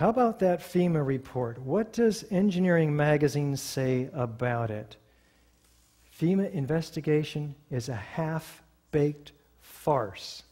How about that FEMA report? What does Engineering Magazine say about it? FEMA investigation is a half-baked farce,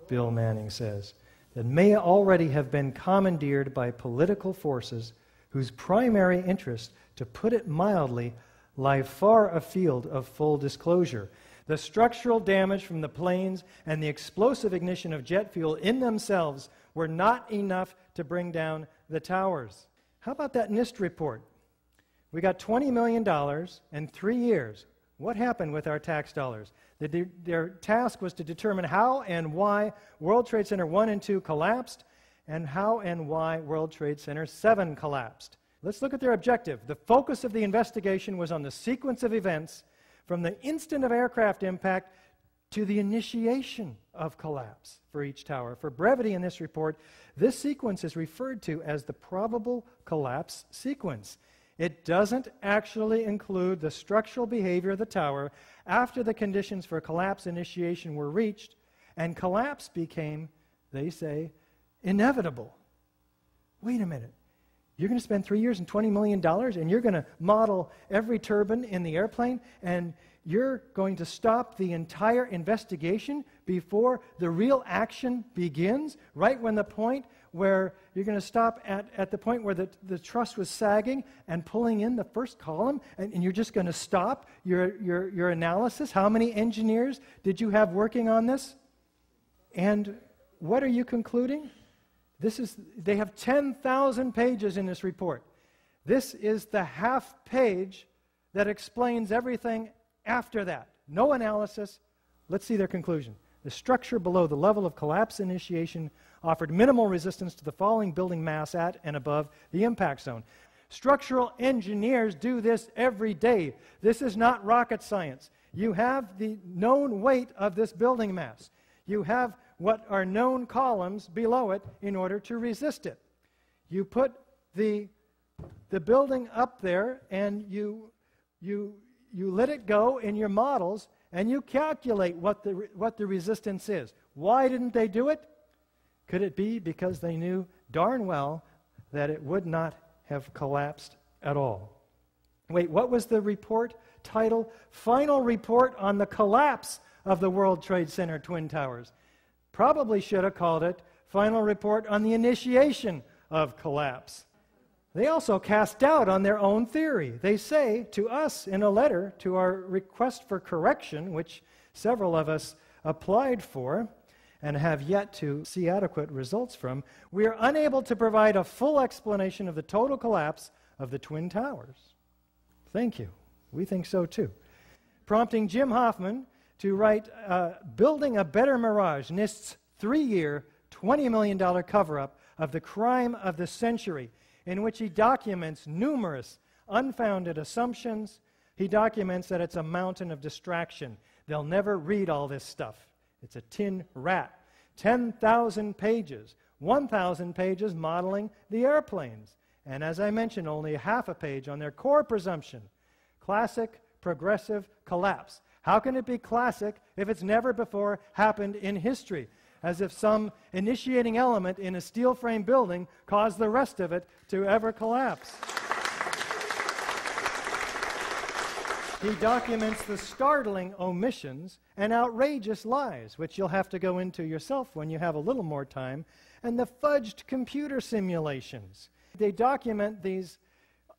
Bill Manning says, that may already have been commandeered by political forces whose primary interest, to put it mildly, lie far afield of full disclosure. The structural damage from the planes and the explosive ignition of jet fuel in themselves were not enough to bring down the towers. How about that NIST report? We got $20 million and 3 years. What happened with our tax dollars? Their task was to determine how and why World Trade Center 1 and 2 collapsed and how and why World Trade Center 7 collapsed. Let's look at their objective. The focus of the investigation was on the sequence of events from the instant of aircraft impact to the initiation of collapse for each tower. For brevity in this report, this sequence is referred to as the probable collapse sequence. It doesn't actually include the structural behavior of the tower after the conditions for collapse initiation were reached, and collapse became, they say, inevitable. Wait a minute. You're going to spend 3 years and $20 million, and you're going to model every turbine in the airplane, and you're going to stop the entire investigation before the real action begins, right when the point where you're going to stop at the point where the truss was sagging and pulling in the first column, and you're just going to stop your analysis? How many engineers did you have working on this? And what are you concluding? They have 10,000 pages in this report. This is the half page that explains everything after that. No analysis. Let's see their conclusion. The structure below the level of collapse initiation offered minimal resistance to the falling building mass at and above the impact zone. Structural engineers do this every day. This is not rocket science. You have the known weight of this building mass. You have what are known columns below it in order to resist it. You put the building up there and you let it go in your models and you calculate what the resistance is. Why didn't they do it? Could it be because they knew darn well that it would not have collapsed at all? Wait, what was the report title? Final Report on the Collapse of the World Trade Center Twin Towers. Probably should have called it Final Report on the Initiation of Collapse. They also cast doubt on their own theory. They say to us in a letter to our request for correction, which several of us applied for and have yet to see adequate results from, we are unable to provide a full explanation of the total collapse of the Twin Towers. Thank you. We think so too. Prompting Jim Hoffman to write Building a Better Mirage, NIST's 3-year, $20 million cover-up of the crime of the century, in which he documents numerous unfounded assumptions. He documents that it's a mountain of distraction. They'll never read all this stuff. It's a tin rat. 10,000 pages, 1,000 pages modeling the airplanes. And as I mentioned, only half a page on their core presumption. Classic progressive collapse. How can it be classic if it's never before happened in history? As if some initiating element in a steel frame building caused the rest of it to ever collapse. He documents the startling omissions and outrageous lies, which you'll have to go into yourself when you have a little more time, and the fudged computer simulations. They document these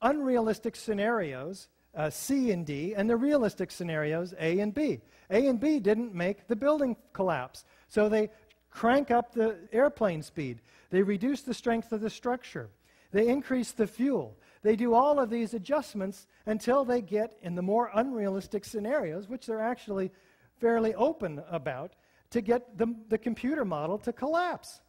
unrealistic scenarios, C and D, and the realistic scenarios, A and B. A and B didn't make the building collapse, so they crank up the airplane speed. They reduce the strength of the structure. They increase the fuel. They do all of these adjustments until they get in the more unrealistic scenarios, which they're actually fairly open about, to get the computer model to collapse.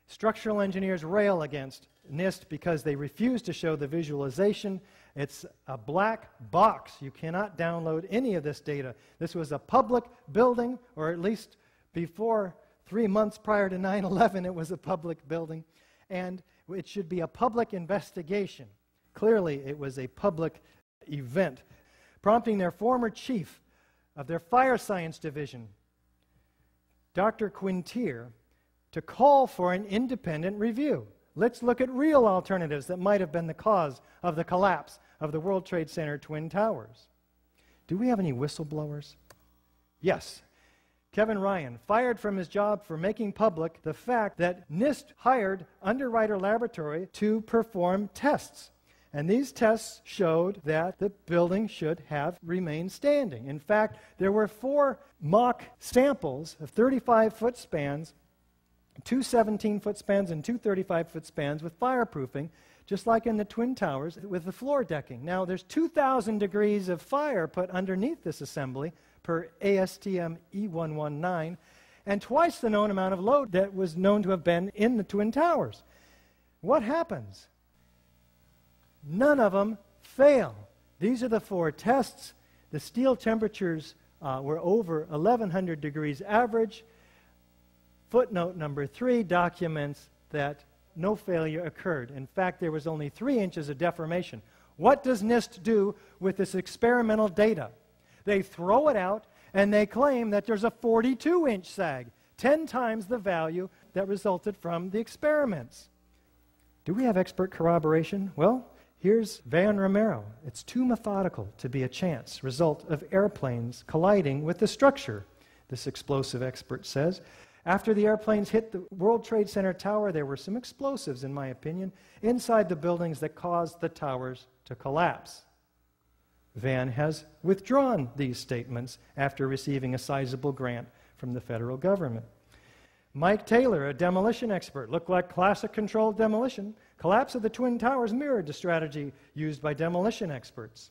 Structural engineers rail against NIST because they refuse to show the visualization. It's a black box. You cannot download any of this data. This was a public building, or at least before 3 months prior to 9/11, it was a public building, and it should be a public investigation. Clearly, it was a public event, prompting their former chief of their fire science division, Dr. Quintier, to call for an independent review. let's look at real alternatives that might have been the cause of the collapse of the World Trade Center Twin Towers. Do we have any whistleblowers? Yes. Kevin Ryan, fired from his job for making public the fact that NIST hired Underwriter Laboratory to perform tests. And these tests showed that the building should have remained standing. In fact, there were 4 mock samples of 35-foot spans, 2 17-foot spans and 2 35-foot spans with fireproofing, just like in the Twin Towers with the floor decking. Now, there's 2,000 degrees of fire put underneath this assembly per ASTM E119, and twice the known amount of load that was known to have been in the Twin Towers. What happens? None of them fail. These are the 4 tests. The steel temperatures were over 1,100 degrees average. Footnote number 3 documents that no failure occurred. In fact, there was only 3 inches of deformation. What does NIST do with this experimental data? They throw it out and they claim that there's a 42-inch sag, 10 times the value that resulted from the experiments. Do we have expert corroboration? Well, here's Van Romero. It's too methodical to be a chance result of airplanes colliding with the structure, this explosive expert says. After the airplanes hit the World Trade Center tower, there were some explosives, in my opinion, inside the buildings that caused the towers to collapse. Van has withdrawn these statements after receiving a sizable grant from the federal government. Mike Taylor, a demolition expert, looked like classic controlled demolition. Collapse of the Twin Towers mirrored the strategy used by demolition experts.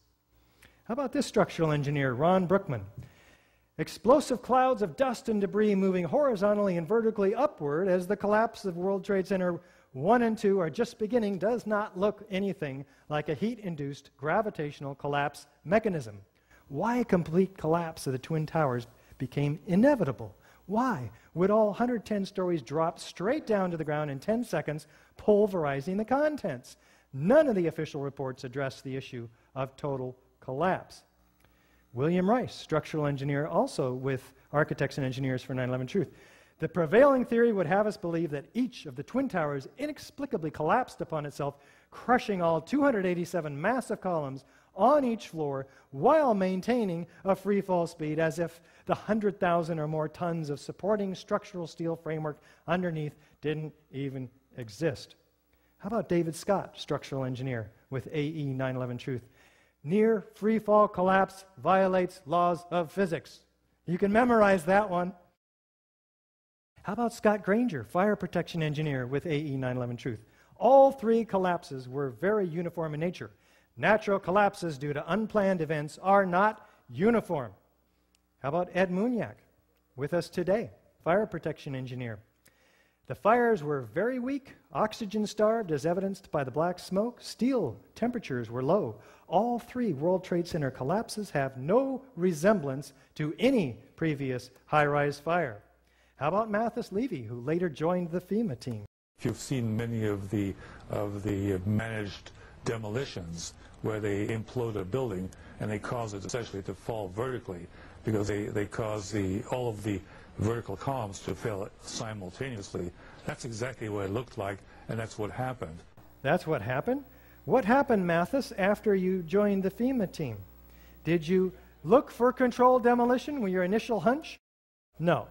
How about this structural engineer, Ron Brookman? Explosive clouds of dust and debris moving horizontally and vertically upward as the collapse of World Trade Center 1 and 2 are just beginning does not look anything like a heat-induced gravitational collapse mechanism. Why a complete collapse of the Twin Towers became inevitable? Why would all 110 stories drop straight down to the ground in 10 seconds, pulverizing the contents? None of the official reports address the issue of total collapse. William Rice, structural engineer, also with Architects and Engineers for 9/11 Truth. The prevailing theory would have us believe that each of the Twin Towers inexplicably collapsed upon itself, crushing all 287 massive columns on each floor while maintaining a free fall speed as if the 100,000 or more tons of supporting structural steel framework underneath didn't even exist. How about David Scott, structural engineer with AE 9/11 Truth? Near free fall collapse violates laws of physics. You can memorize that one. How about Scott Granger, fire protection engineer with AE 9/11 Truth? All 3 collapses were very uniform in nature. Natural collapses due to unplanned events are not uniform. How about Ed Muniak, with us today, fire protection engineer? The fires were very weak, oxygen-starved as evidenced by the black smoke. Steel temperatures were low. All 3 World Trade Center collapses have no resemblance to any previous high-rise fire. How about Mathis Levy, who later joined the FEMA team? You've seen many of the managed demolitions where they implode a building and they cause it essentially to fall vertically because they cause all of the vertical columns to fail simultaneously. That's exactly what it looked like, and that's what happened. That's what happened? What happened, Mathis, after you joined the FEMA team? Did you look for controlled demolition with your initial hunch? No.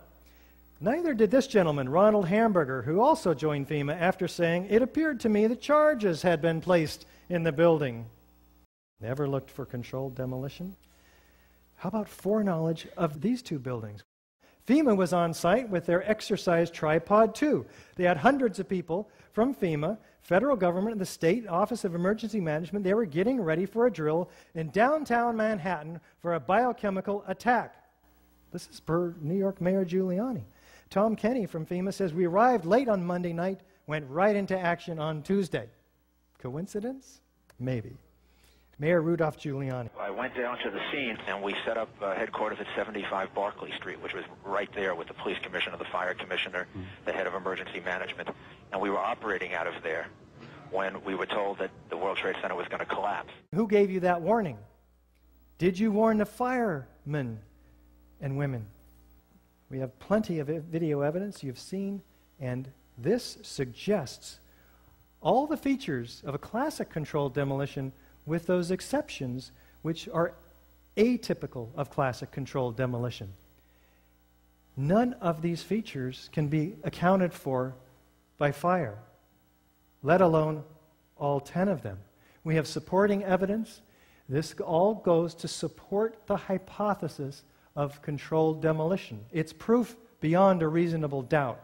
Neither did this gentleman, Ronald Hamburger, who also joined FEMA after saying, "It appeared to me that charges had been placed in the building." Never looked for controlled demolition. How about foreknowledge of these 2 buildings? FEMA was on site with their exercise tripod 2. They had hundreds of people from FEMA, federal government, and the State Office of Emergency Management. They were getting ready for a drill in downtown Manhattan for a biochemical attack. This is per New York Mayor Giuliani. Tom Kenny from FEMA says, "We arrived late on Monday night, went right into action on Tuesday." Coincidence? Maybe. Mayor Rudolph Giuliani. I went down to the scene and we set up headquarters at 75 Barclay Street, which was right there with the police commissioner, the fire commissioner, the head of emergency management. And we were operating out of there when we were told that the World Trade Center was going to collapse. Who gave you that warning? Did you warn the firemen and women? We have plenty of video evidence you've seen, and this suggests all the features of a classic controlled demolition with those exceptions which are atypical of classic controlled demolition. None of these features can be accounted for by fire, let alone all 10 of them. We have supporting evidence. This all goes to support the hypothesis of controlled demolition. It's proof beyond a reasonable doubt.